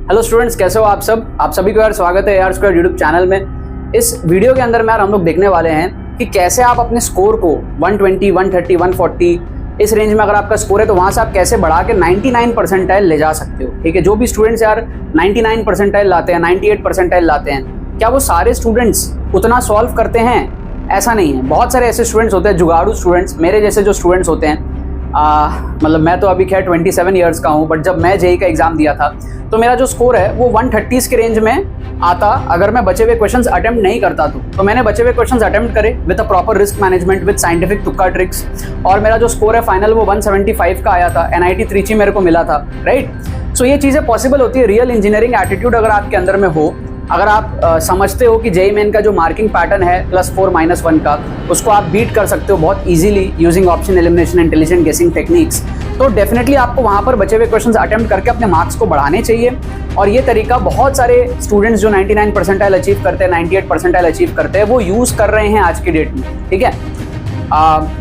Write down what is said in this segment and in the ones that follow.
Hello students, कैसे हो आप सब? आप सभी को यार स्वागत है यार स्क्वायर यूट्यूब चैनल में। इस वीडियो के अंदर में यार हम लोग देखने वाले हैं कि कैसे आप अपने स्कोर को 120, 130, 140 इस रेंज में अगर आपका स्कोर है तो वहां से आप कैसे बढ़ा के 99 परसेंटाइल ले जा सकते हो। ठीक है, जो भी स्टूडेंट्स यार 99 परसेंटाइल लाते हैं, 98 परसेंटाइल लाते हैं, क्या वो सारे स्टूडेंट्स उतना सॉल्व करते हैं? ऐसा नहीं है। बहुत सारे ऐसे स्टूडेंट्स होते हैं, जुगाड़ू स्टूडेंट्स, मेरे जैसे जो स्टूडेंट्स होते हैं। मतलब मैं तो अभी खैर 27 ईयर्स का हूँ, बट जब मैं जेईई का एग्जाम दिया था तो मेरा जो स्कोर है वो 130 के रेंज में आता अगर मैं बचे हुए क्वेश्चंस अटेम्प्ट नहीं करता तो मैंने बचे हुए क्वेश्चंस अटेम्प्ट करे with a proper risk management, with scientific तुक्का ट्रिक्स, और मेरा जो स्कोर है फाइनल वो 175 का आया था। NIT त्रिची मेरे को मिला था, राइट। सो ये चीज़ें पॉसिबल होती है। रियल इंजीनियरिंग एटीट्यूड अगर आपके अंदर में हो, अगर आप समझते हो कि जेईई मेन का जो मार्किंग पैटर्न है +4 -1 का, उसको आप बीट कर सकते हो बहुत easily using option elimination, intelligent गेसिंग टेक्निक्स, तो डेफिनेटली आपको वहाँ पर बचे हुए क्वेश्चंस अटेम्प्ट करके अपने मार्क्स को बढ़ाने चाहिए। और ये तरीका बहुत सारे स्टूडेंट्स जो 99 परसेंटाइल अचीव करते हैं, 98 परसेंटाइल अचीव करते हैं, वो यूज़ कर रहे हैं आज की डेट में। ठीक है,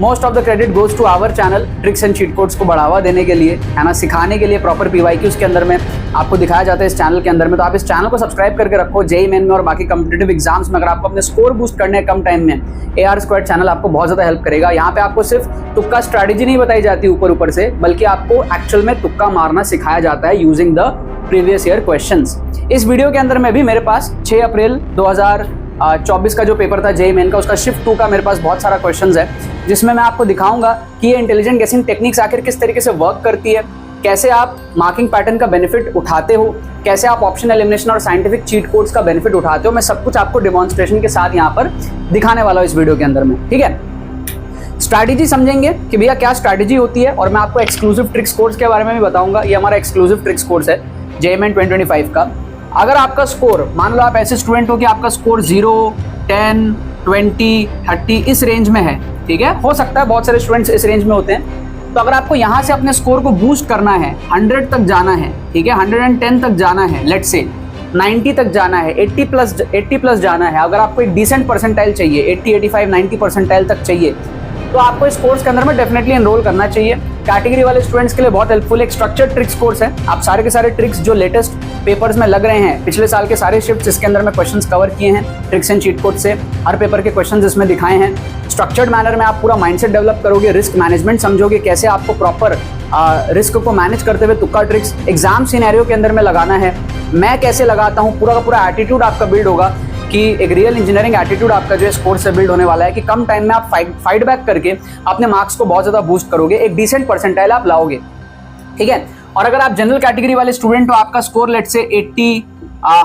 most of the credit goes to our channel, tricks and cheat codes को बढ़ावा देने के लिए, है ना, सिखाने के लिए, प्रॉपर PYQs के अंदर में आपको दिखाया जाता है इस चैनल के अंदर में। तो आप इस चैनल को सब्सक्राइब करके रखो। जेईई मेन में और बाकी कॉम्पिटिटिव एग्जाम्स में अगर आपको अपने स्कोर बूस्ट करने हैं कम टाइम में, AR स्क्वायर्ड चैनल आपको बहुत ज़्यादा हेल्प करेगा। यहाँ पे आपको सिर्फ तुक्का स्ट्रैटेजी नहीं बताई जाती ऊपर से, बल्कि आपको एक्चुअल में तुक्का मारना सिखाया जाता है using the previous year questions. इस वीडियो के अंदर में भी मेरे पास 6 अप्रैल 2024 का जो पेपर था जेईई मेन का, उसका शिफ्ट 2 का मेरे पास बहुत सारा क्वेश्चंस है, जिसमें मैं आपको दिखाऊंगा कि ये इंटेलिजेंट गेसिंग टेक्निक्स आखिर किस तरीके से वर्क करती है, कैसे आप मार्किंग पैटर्न का बेनिफिट उठाते हो, कैसे आप ऑप्शन एलिमिनेशन और साइंटिफिक चीट कोड्स का बेनिफिट उठाते हो। मैं सब कुछ आपको डेमोन्स्ट्रेशन के साथ यहाँ पर दिखाने वाला हूँ इस वीडियो के अंदर में। ठीक है, स्ट्रैटेजी समझेंगे कि भैया क्या स्ट्रैटेजी होती है, और मैं आपको एक्सक्लूसिव ट्रिक्स कोर्स के बारे में भी बताऊंगा। ये हमारा एक्सक्लूसिव ट्रिक्स कोर्स है जेईई मेन 2025 का। अगर आपका स्कोर, मान लो आप ऐसे स्टूडेंट हो कि आपका स्कोर 0, 10, 20, 30 इस रेंज में है, ठीक है, हो सकता है बहुत सारे स्टूडेंट्स इस रेंज में होते हैं, तो अगर आपको यहाँ से अपने स्कोर को बूस्ट करना है, 100 तक जाना है, ठीक है, 110 तक जाना है, लेट्स से 90 तक जाना है, 80 प्लस जाना है, अगर आपको एक डिसेंट परसेंटाइल चाहिए, 80, 85, 90 परसेंटाइल तक चाहिए, तो आपको इस कोर्स के अंदर में डेफिनेटली एनरोल करना चाहिए। कैटेगरी वाले स्टूडेंट्स के लिए बहुत हेल्पफुल एक स्ट्रक्चर्ड ट्रिक्स कोर्स है। आप सारे के सारे ट्रिक्स जो लेटेस्ट पेपर्स में लग रहे हैं, पिछले साल के सारे शिफ्ट्स इसके अंदर में क्वेश्चंस कवर किए हैं ट्रिक्स एंड चीट कोड से, हर पेपर के क्वेश्चंस इसमें दिखाए हैं। स्ट्रक्चर्ड मैनर में आप पूरा माइंडसेट डेवलप करोगे, रिस्क मैनेजमेंट समझोगे, कैसे आपको प्रॉपर रिस्क को मैनेज करते हुए तुक्का ट्रिक्स एग्जाम सिनेरियो के अंदर में लगाना है, मैं कैसे लगाता हूँ, पूरा का पूरा एटीट्यूड आपका बिल्ड होगा कि एक रियल इंजीनियरिंग एटीट्यूड आपका जो है स्कोर से बिल्ड होने वाला है, कि कम टाइम में आप फाइट बैक करके अपने मार्क्स को बहुत ज़्यादा बूस्ट करोगे, एक डिसेंट परसेंटाइल आप लाओगे। ठीक है, और अगर आप जनरल कैटेगरी वाले स्टूडेंट हो, आपका स्कोर लेट से 80,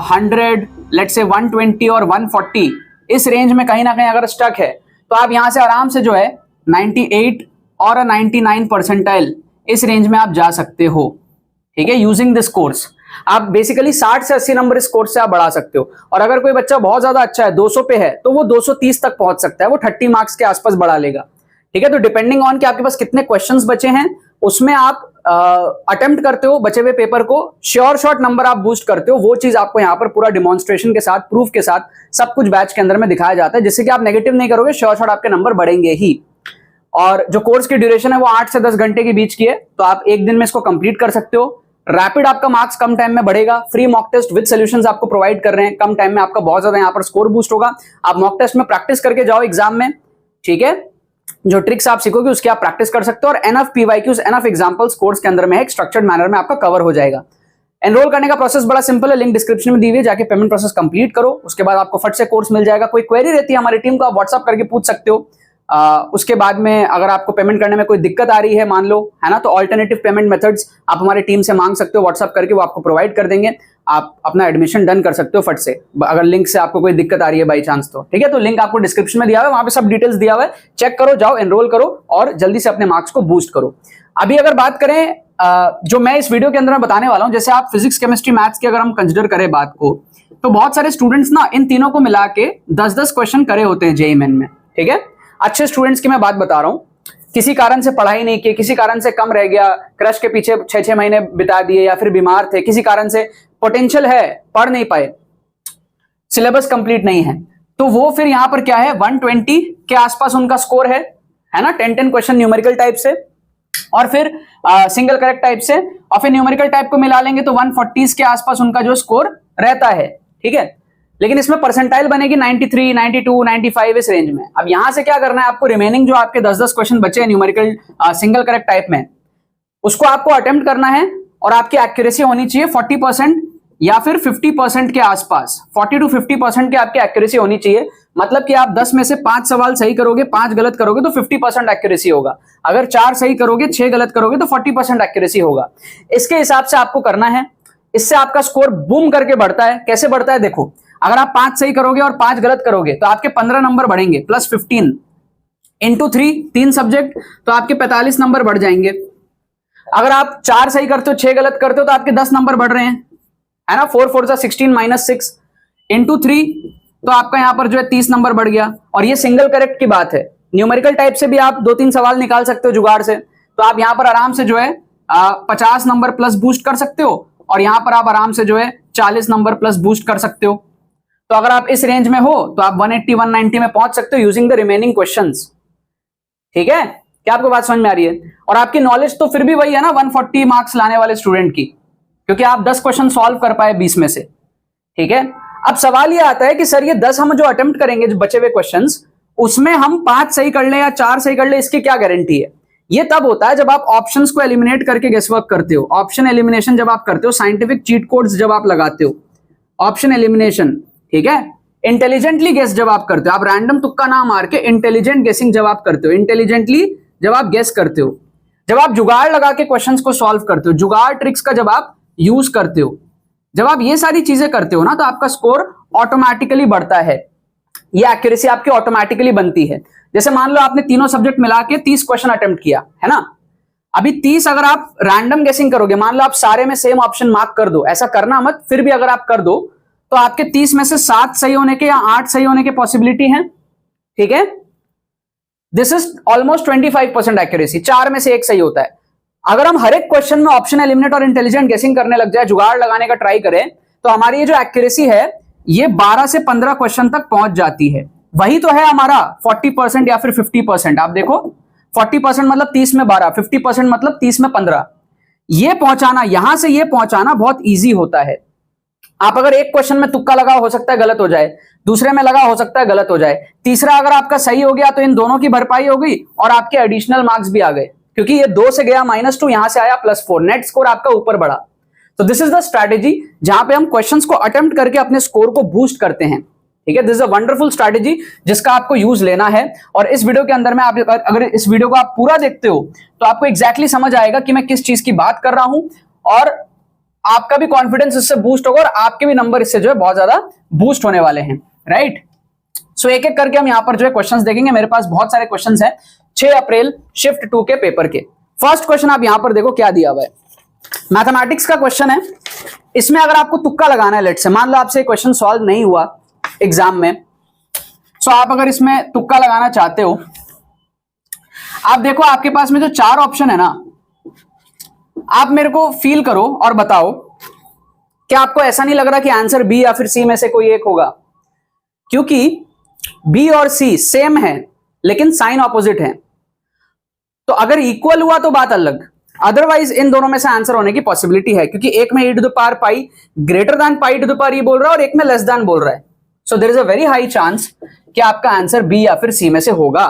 100, लेट से 120 और 140 इस रेंज में कहीं ना कहीं अगर स्टक है, तो आप यहाँ से आराम से जो है 98 और 99 परसेंटाइल इस रेंज में आप जा सकते हो। ठीक है, यूजिंग दिस कोर्स आप बेसिकली 60 से 80 नंबर इस कोर्स से आप बढ़ा सकते हो। और अगर कोई बच्चा बहुत ज्यादा अच्छा है, 200 पे है, तो वो 230 तक पहुंच सकता है, वो 30 मार्क्स के आसपास बढ़ा लेगा। ठीक है, तो डिपेंडिंग ऑन कि आपके पास कितने क्वेश्चंस बचे हैं, उसमें आप अटेम्प्ट करते हो बचे हुए पेपर को, श्योर शॉट नंबर आप बूस्ट करते हो। वो चीज आपको यहाँ पर पूरा डिमॉन्स्ट्रेशन के साथ, प्रूफ के साथ सब कुछ बैच के अंदर में दिखाया जाता है, जिससे कि आप नेगेटिव नहीं करोगे, श्योर शॉट आपके नंबर बढ़ेंगे ही। और जो कोर्स की ड्यूरेशन है वो 8 से 10 घंटे के बीच की है, तो आप एक दिन में इसको कंप्लीट कर सकते हो। रैपिड आपका मार्क्स कम टाइम में बढ़ेगा, free mock test with solutions आपको प्रोवाइड कर रहे हैं, कम टाइम में आपका बहुत ज्यादा यहाँ पर स्कोर बूस्ट होगा। आप मॉक टेस्ट में प्रैक्टिस करके जाओ एग्जाम में, ठीक है, जो ट्रिक्स आप सीखोगे उसकी आप प्रैक्टिस कर सकते हो, और enough PYQs, enough examples course के अंदर में एक स्ट्रक्चर्ड मैनर में आपका कवर हो जाएगा। एनरोल करने का प्रोसेस बड़ा सिंपल है, लिंक डिस्क्रिप्शन में दी हुई है, जाके पेमेंट प्रोसेस कंप्लीट करो, उसके बाद आपको फट से कोर्स मिल जाएगा। कोई क्वेरी रहती है हमारी टीम को, आप व्हाट्सअप करके पूछ सकते हो। उसके बाद में अगर आपको पेमेंट करने में कोई दिक्कत आ रही है, मान लो, है ना, तो ऑल्टरनेटिव पेमेंट मेथड्स आप हमारी टीम से मांग सकते हो व्हाट्सअप करके, वो आपको प्रोवाइड कर देंगे। आप अपना एडमिशन डन कर सकते हो फट से, अगर लिंक से आपको कोई दिक्कत आ रही है बाई चांस तो। ठीक है, तो लिंक आपको डिस्क्रिप्शन में दिया हुआ है, वहां पे सब डिटेल्स दिया हुआ है, चेक करो, जाओ एनरोल करो और जल्दी से अपने मार्क्स को बूस्ट करो। अभी अगर बात करें जो मैं इस वीडियो के अंदर में बताने वाला हूं, जैसे आप फिजिक्स, केमिस्ट्री, मैथ्स की अगर हम कंसिडर करें बात को, तो बहुत सारे स्टूडेंट्स ना इन तीनों को मिला के 10-10 क्वेश्चन करे होते हैं जेईई मेन में। ठीक है, अच्छे स्टूडेंट्स की मैं बात बता रहा हूं, किसी कारण से पढ़ाई नहीं की, किसी कारण से कम रह गया, क्रश के पीछे 6-6 महीने बिता दिए, या फिर बीमार थे, किसी कारण से पोटेंशियल है, पढ़ नहीं पाए, सिलेबस कंप्लीट नहीं है, तो वो फिर यहां पर क्या है, 120 के आसपास उनका स्कोर है ना, 10-10 क्वेश्चन न्यूमेरिकल टाइप से, और फिर सिंगल करेक्ट टाइप से और फिर न्यूमेरिकल टाइप को मिला लेंगे तो 140 के आसपास उनका जो स्कोर रहता है, ठीक है। लेकिन इसमें परसेंटाइल बनेगी 93, 92, 95 इस रेंज में। अब यहां से क्या करना है आपको, रिमेनिंग जो आपके 10-10 क्वेश्चन बचे हैं न्यूमेरिकल सिंगल करेक्ट टाइप में, उसको आपको अटेम्प्ट करना है और आपकी एक्यूरेसी होनी चाहिए 40% या फिर 50% के आसपास। 40 to 50% की आपकी एक्यूरेसी होनी चाहिए। मतलब कि आप 10 में से 5 सवाल सही करोगे, 5 गलत करोगे तो 50% एक्यूरेसी होगा। अगर 4 सही करोगे, 6 गलत करोगे तो 40% एक्यूरेसी होगा। इसके हिसाब से आपको करना है। इससे आपका स्कोर बूम करके बढ़ता है। कैसे बढ़ता है देखो, अगर आप 5 सही करोगे और 5 गलत करोगे तो आपके 15 नंबर बढ़ेंगे, प्लस 15 इंटू 3 सब्जेक्ट तो आपके 45 नंबर बढ़ जाएंगे। अगर आप 4 सही करते हो, 6 गलत करते हो तो आपके 10 नंबर बढ़ रहे हैं, है ना। 4 4 16 माइनस 6 इंटू 3 तो आपका यहां पर जो है 30 नंबर बढ़ गया। और ये सिंगल करेक्ट की बात है। न्यूमेरिकल टाइप से भी आप 2-3 सवाल निकाल सकते हो जुगाड़ से, तो आप यहां पर आराम से जो है 50 नंबर प्लस बूस्ट कर सकते हो और यहां पर आप आराम से जो है 40 नंबर प्लस बूस्ट कर सकते हो। तो अगर आप इस रेंज में हो तो आप 180 190 में पहुंच सकते हो यूजिंग द रिमेनिंग क्वेश्चंस, ठीक है। क्या आपको बात समझ में आ रही है? और आपकी नॉलेज तो फिर भी वही है ना 140 मार्क्स लाने वाले स्टूडेंट की, क्योंकि आप 10 क्वेश्चन सॉल्व कर पाए 20 में से, ठीक है। अब सवाल ये आता है कि सर ये 10 हम जो अटेम्प्ट करेंगे, जो बचे हुए क्वेश्चंस, उसमें हम 5 सही कर ले या 4 सही कर ले, इसकी क्या गारंटी है? ये तब होता है जब आप ऑप्शंस को एलिमिनेट करके गेसवर्क करते हो। ऑप्शन एलिमिनेशन जब आप करते हो, साइंटिफिक चीट कोड्स जब आप लगाते हो, ऑप्शन एलिमिनेशन, ठीक है। इंटेलिजेंटली गेस जब आप करते हो, आप रैंडम तुक्का ना मार के इंटेलिजेंट गेसिंग जब आप करते हो, इंटेलिजेंटली जब आप गेस करते हो, जब आप जुगाड़ लगा के क्वेश्चंस को सॉल्व करते हो, जुगाड़ ट्रिक्स का जब आप यूज करते हो, जब आप ये सारी चीजें करते हो ना, तो आपका स्कोर ऑटोमेटिकली बढ़ता है। ये एक्यूरेसी आपकी ऑटोमेटिकली बनती है। जैसे मान लो आपने तीनों सब्जेक्ट मिला के 30 क्वेश्चन अटेम्प्ट किया, है ना। अभी 30 अगर आप रैंडम गेसिंग करोगे, मान लो आप सारे में सेम ऑप्शन मार्क कर दो, ऐसा करना मत, फिर भी अगर आप कर दो तो आपके 30 में से 7 सही होने के या 8 सही होने के पॉसिबिलिटी है, ठीक है। दिस इज ऑलमोस्ट 25% एक्यूरेसी, 4 में से 1 सही होता है। अगर हम हर एक क्वेश्चन में ऑप्शन एलिमिनेट और इंटेलिजेंट गेसिंग करने लग जाए, जुगाड़ लगाने का ट्राई करें, तो हमारी ये जो एक्यूरेसी है ये 12 से 15 क्वेश्चन तक पहुंच जाती है। वही तो है हमारा 40% या फिर 50%। आप देखो 40% मतलब 30 में 12, 50% मतलब 30 में 15। ये पहुंचाना, यहां से ये पहुंचाना बहुत ईजी होता है। आप अगर एक क्वेश्चन में तुक्का लगा, हो सकता है गलत हो जाए, दूसरे में लगा, हो सकता है गलत हो जाए, तीसरा अगर आपका सही हो गया तो इन दोनों की भरपाई हो गई और आपके एडिशनल मार्क्स भी आ गए, क्योंकि ये 2 से गया -2, यहां से आया +4, नेट स्कोर आपका ऊपर बढ़ा। तो दिस इज द स्ट्रैटेजी जहां पे हम क्वेश्चंस को अटेम्प्ट करके अपने स्कोर को बूस्ट करते हैं, ठीक है। This is a wonderful strategy जिसका आपको यूज लेना है। और इस वीडियो के अंदर में आप अगर इस वीडियो को आप पूरा देखते हो तो आपको एग्जैक्टली समझ आएगा कि मैं किस चीज की बात कर रहा हूं, और आपका भी कॉन्फिडेंस इससे बूस्ट होगा और आपके भी नंबर इससे जो है बहुत ज्यादा बूस्ट होने वाले हैं, राइट। सो एक एक करके हम यहां पर जो है क्वेश्चंस देखेंगे। मेरे पास बहुत सारे क्वेश्चंस हैं 6 अप्रैल शिफ्ट 2 के पेपर के। फर्स्ट क्वेश्चन आप यहां पर देखो क्या दिया हुआ है, मैथमेटिक्स का क्वेश्चन है। इसमें अगर आपको तुक्का लगाना है, लेट से मान लो आपसे क्वेश्चन सॉल्व नहीं हुआ एग्जाम में, सो आप अगर इसमें तुक्का लगाना चाहते हो, आप देखो आपके पास में जो 4 ऑप्शन है ना, आप मेरे को फील करो और बताओ क्या आपको ऐसा नहीं लग रहा कि आंसर बी या फिर सी में से कोई एक होगा? क्योंकि बी और सी सेम है लेकिन साइन ऑपोजिट है। तो अगर इक्वल हुआ तो बात अलग, अदरवाइज इन दोनों में से आंसर होने की पॉसिबिलिटी है, क्योंकि एक में e to the power pi greater than pi to the power e बोल रहा है और एक में लेस देन बोल रहा है। So there is a very high chance कि आपका आंसर बी या फिर सी में से होगा।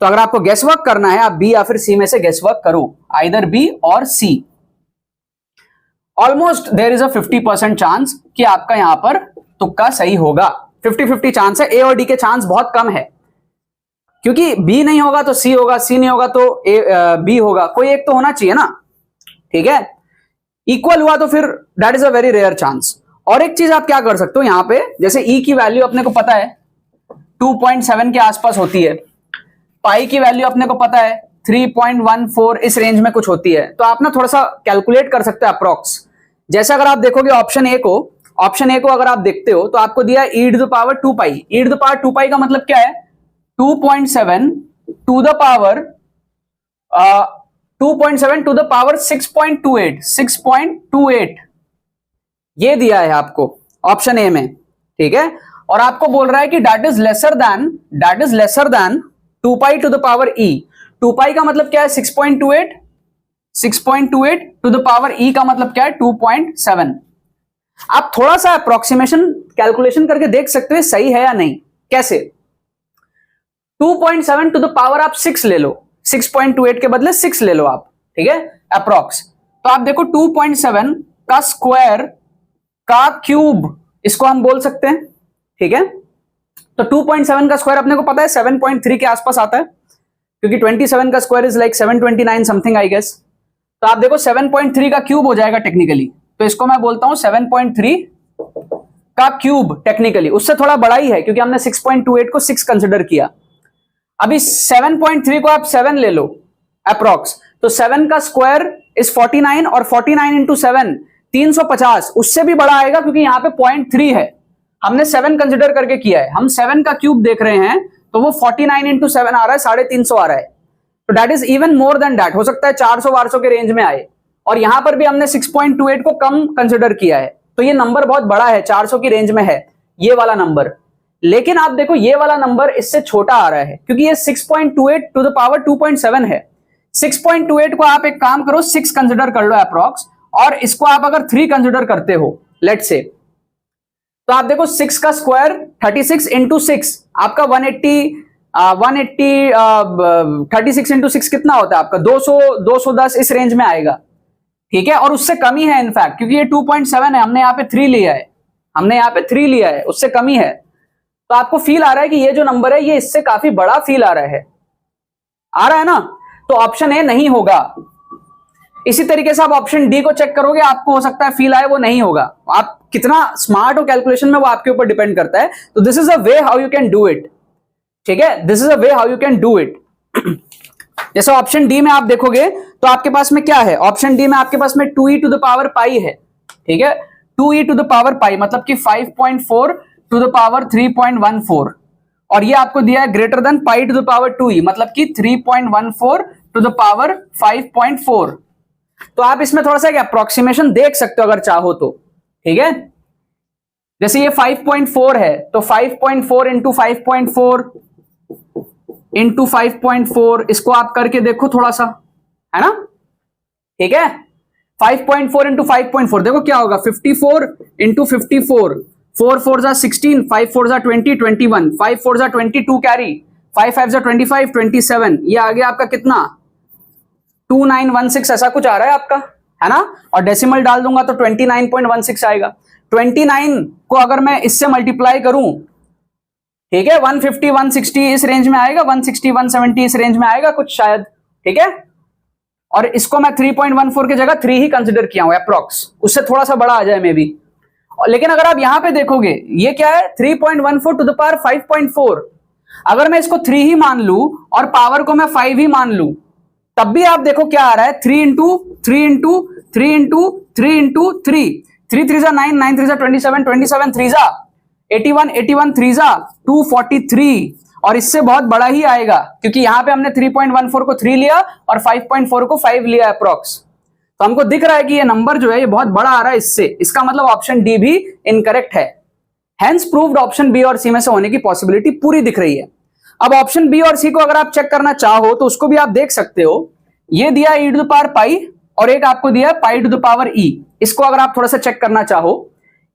तो अगर आपको गेस वर्क करना है, आप बी या फिर सी में से गेस वर्क करो, आइदर बी और C. Almost there is a 50% chance कि आपका यहां पर तुक्का सही होगा। 50-50 चांस है। ए और डी के चांस बहुत कम है, क्योंकि बी नहीं होगा तो सी होगा, सी नहीं होगा तो बी होगा, कोई एक तो होना चाहिए ना, ठीक है। इक्वल हुआ तो फिर that is a very rare chance. और एक चीज आप क्या कर सकते हो यहां पे, जैसे ई की वैल्यू अपने को पता है 2.7 के आसपास होती है, पाई की वैल्यू अपने को पता है 3.14 इस रेंज में कुछ होती है, तो आप ना थोड़ा सा कैलकुलेट कर सकते हैं अप्रॉक्स। जैसे अगर आप देखोगे ऑप्शन ए को अगर आप देखते हो तो आपको दिया e to the power 2 pi. e to the power 2 pi का मतलब क्या है? 2.7 to the power 2.7 to the power 6.28 ये दिया है आपको ऑप्शन ए में, ठीक है। और आपको बोल रहा है कि that is lesser than 2 pi to the power e. 2 pi का मतलब क्या है? 6.28 6.28 टू द पावर ई का मतलब क्या है 2.7। आप थोड़ा सा अप्रोक्सीमेशन कैलकुलेशन करके देख सकते हो सही है या नहीं। कैसे? 2.7 टू द पावर आप 6 ले लो, 6.28 के बदले 6 ले लो आप, ठीक है, अप्रोक्स। तो आप देखो 2.7 का स्क्वायर का क्यूब इसको हम बोल सकते हैं, ठीक है। तो 2.7 का स्क्वायर अपने को पता है 7.3 के आसपास आता है, क्योंकि 27 का square is like 729 something I guess. तो आप देखो 7.3 का क्यूब हो जाएगा टेक्निकली, तो इसको मैं बोलता हूं 7.3 का क्यूब टेक्निकली, उससे थोड़ा बड़ा ही है क्योंकि हमने 6.28 को 6 कंसिडर किया। अभी 7.3 को आप 7 ले लो अप्रोक्स, तो 7 का स्क्वायर इज 49 और 49 इंटू 7 350, उससे भी बड़ा आएगा क्योंकि यहां पे 0.3 है, हमने 7 कंसिडर करके किया है। हम 7 का क्यूब देख रहे हैं तो वो 49 इंटू 7 आ रहा है, 350 आ रहा है। तो that is even more than that, हो सकता है 400-400 के रेंज में आए। और यहां पर भी हमने 6.28 को कम कंसिडर किया है, तो ये नंबर बहुत बड़ा है, 400 की रेंज में है ये वाला नंबर। लेकिन आप देखो ये वाला नंबर इससे छोटा आ रहा है क्योंकि ये 6.28 टू द पावर 2.7 है। 6.28 को आप एक काम करो 6 कंसिडर कर लो अप्रॉक्स, और इसको आप अगर 3 कंसिडर करते हो लेट्स से, तो आप देखो 6 का स्क्वायर 36 इंटू 6 आपका 36 इंटू 6 कितना होता है आपका 210 इस रेंज में आएगा, ठीक है। और उससे कमी है इनफैक्ट, क्योंकि ये 2.7 है, हमने यहाँ पे 3 लिया है, उससे कमी है। तो आपको फील आ रहा है कि ये जो नंबर है ये इससे काफी बड़ा फील आ रहा है ना, तो ऑप्शन ए नहीं होगा। इसी तरीके से आप ऑप्शन डी को चेक करोगे, आपको हो सकता है फील आए वो नहीं होगा। आप कितना स्मार्ट हो कैलकुलेशन में वो आपके ऊपर डिपेंड करता है। तो this is a way how you can do it, ठीक है, this is a way how you can do it. जैसे ऑप्शन डी में आप देखोगे तो आपके पास में क्या है, ऑप्शन डी में आपके पास में 2e टू द पावर पाई है, ठीक है, 2e टू द पावर पाई मतलब कि 5.4 टू द पावर 3.14, और ये आपको दिया है greater than pi to the power 2e मतलब कि 3.14 टू द पावर 5.4। तो आप इसमें थोड़ा सा एक अप्रोक्सीमेशन देख सकते हो अगर चाहो तो, ठीक है। जैसे ये 5.4 है तो 5.4 इंटू 5.4 इंटू 5.4 इसको आप करके देखो थोड़ा सा, है ना, ठीक है। 5.4 इंटू 5.4 देखो क्या होगा, 54 इंटू 54, 4 4 जा 16, 5 4 जा 20, 21, 5 4 जा 22 कैरी, 5 5 जा 25, 27, ये आ गया आपका कितना 2916 ऐसा कुछ आ रहा है आपका, है ना। और डेसिमल डाल दूंगा तो 29.16 आएगा। 29 को अगर मैं इससे मल्टीप्लाई करूं, ठीक है, 150 160 इस रेंज में आएगा, 160 170 इस रेंज में आएगा कुछ शायद, ठीक है। और इसको मैं 3.14 की जगह 3 ही कंसिडर किया हूं अप्रॉक्स, उससे थोड़ा सा बड़ा आ जाए मे बी। लेकिन अगर आप यहां पे देखोगे ये क्या है 3.14 टू द पावर 5.4, अगर मैं इसको 3 ही मान लू और पावर को मैं 5 ही मान लू, तब भी आप देखो क्या आ रहा है 3 इंटू 3 इंटू 3 इंटू 3 इंटू 3, 3 3 जा 9, 9 3 जा 27, 27 3 जा 81, 81 3 जा 243, और इससे बहुत बड़ा ही आएगा क्योंकि यहां पे हमने 3.14 को 3 लिया और 5.4 को 5 लिया अप्रॉक्स। तो हमको दिख रहा है कि ये नंबर जो है ये बहुत बड़ा आ रहा है इससे, इसका मतलब ऑप्शन डी भी इनकरेक्ट है। हेंस प्रूव्ड ऑप्शन बी और सी में से होने की पॉसिबिलिटी पूरी दिख रही है। अब ऑप्शन बी और सी को अगर आप चेक करना चाहो तो उसको भी आप देख सकते हो, ये दिया e to the power pi और एक आपको दिया pi to the power e। इसको अगर आप थोड़ा सा चेक करना चाहो,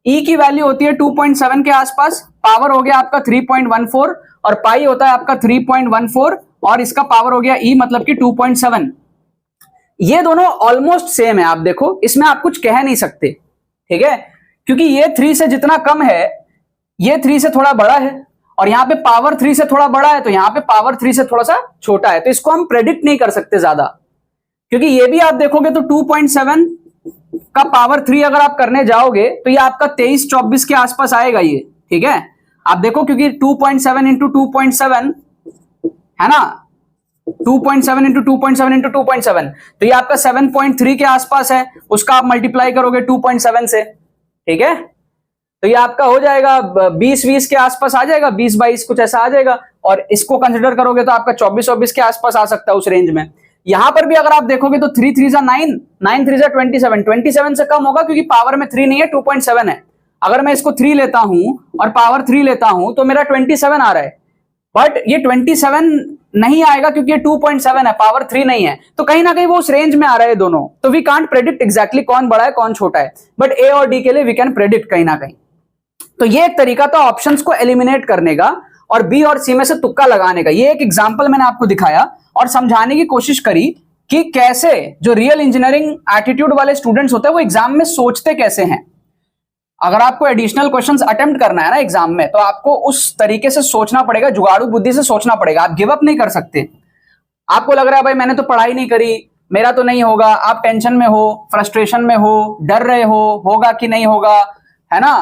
e की वैल्यू होती है 2.7 के आसपास, पावर हो गया आपका 3.14 और पाई होता है आपका 3.14 और इसका पावर हो गया e मतलब कि 2.7। ये दोनों ऑलमोस्ट सेम है, आप देखो इसमें आप कुछ कह नहीं सकते, ठीक है, क्योंकि ये 3 से जितना कम है ये 3 से थोड़ा बड़ा है, और यहां पे पावर 3 से थोड़ा बड़ा है तो यहां पे पावर 3 से थोड़ा सा छोटा है। तो इसको हम प्रेडिक्ट नहीं कर सकते ज्यादा, क्योंकि ये भी आप देखोगे तो 2.7 का पावर 3 अगर आप करने जाओगे तो ये आपका 23-24 के आसपास आएगा ये, ठीक है। आप देखो क्योंकि 2.7 इंटू 2.7 है ना, 2.7 इंटू 2.7 इंटू 2.7, तो ये आपका 7.3 के आसपास है, उसका आप मल्टीप्लाई करोगे 2.7 से, ठीक है, तो ये आपका हो जाएगा 20-20 के आसपास आ जाएगा, 20-22 कुछ ऐसा आ जाएगा, और इसको कंसिडर करोगे तो आपका 24-24 के आसपास आ सकता है उस रेंज में। यहां पर भी अगर आप देखोगे तो 3 3 जा 9, 9 3 जा 27, 27 से कम होगा क्योंकि पावर में 3 नहीं है, 2.7 है। अगर मैं इसको 3 लेता हूं और पावर 3 लेता हूं तो मेरा 27 आ रहा है, बट ये 27 नहीं आएगा क्योंकि ये 2.7 है, पावर 3 नहीं है, तो कहीं ना कहीं वो उस रेंज में आ रहे हैं दोनों, तो वी कांट प्रेडिक्ट एग्जैक्टली कौन बड़ा है कौन छोटा है, बट ए और डी के लिए वी कैन प्रेडिक्ट कहीं ना कहीं। तो ये एक तरीका था ऑप्शंस को एलिमिनेट करने का और बी और सी में से तुक्का लगाने का। ये एक एग्जांपल मैंने आपको दिखाया और समझाने की कोशिश करी कि कैसे जो रियल इंजीनियरिंग एटीट्यूड वाले स्टूडेंट्स होते हैं वो एग्जाम में सोचते कैसे हैं। अगर आपको एडिशनल क्वेश्चंस अटेम्प्ट करना है ना एग्जाम में, तो आपको उस तरीके से सोचना पड़ेगा, जुगाड़ू बुद्धि से सोचना पड़ेगा। आप गिव अप नहीं कर सकते। आपको लग रहा है भाई मैंने तो पढ़ाई नहीं करी, मेरा तो नहीं होगा, आप टेंशन में हो, फ्रस्ट्रेशन में हो, डर रहे हो होगा कि नहीं होगा, है ना,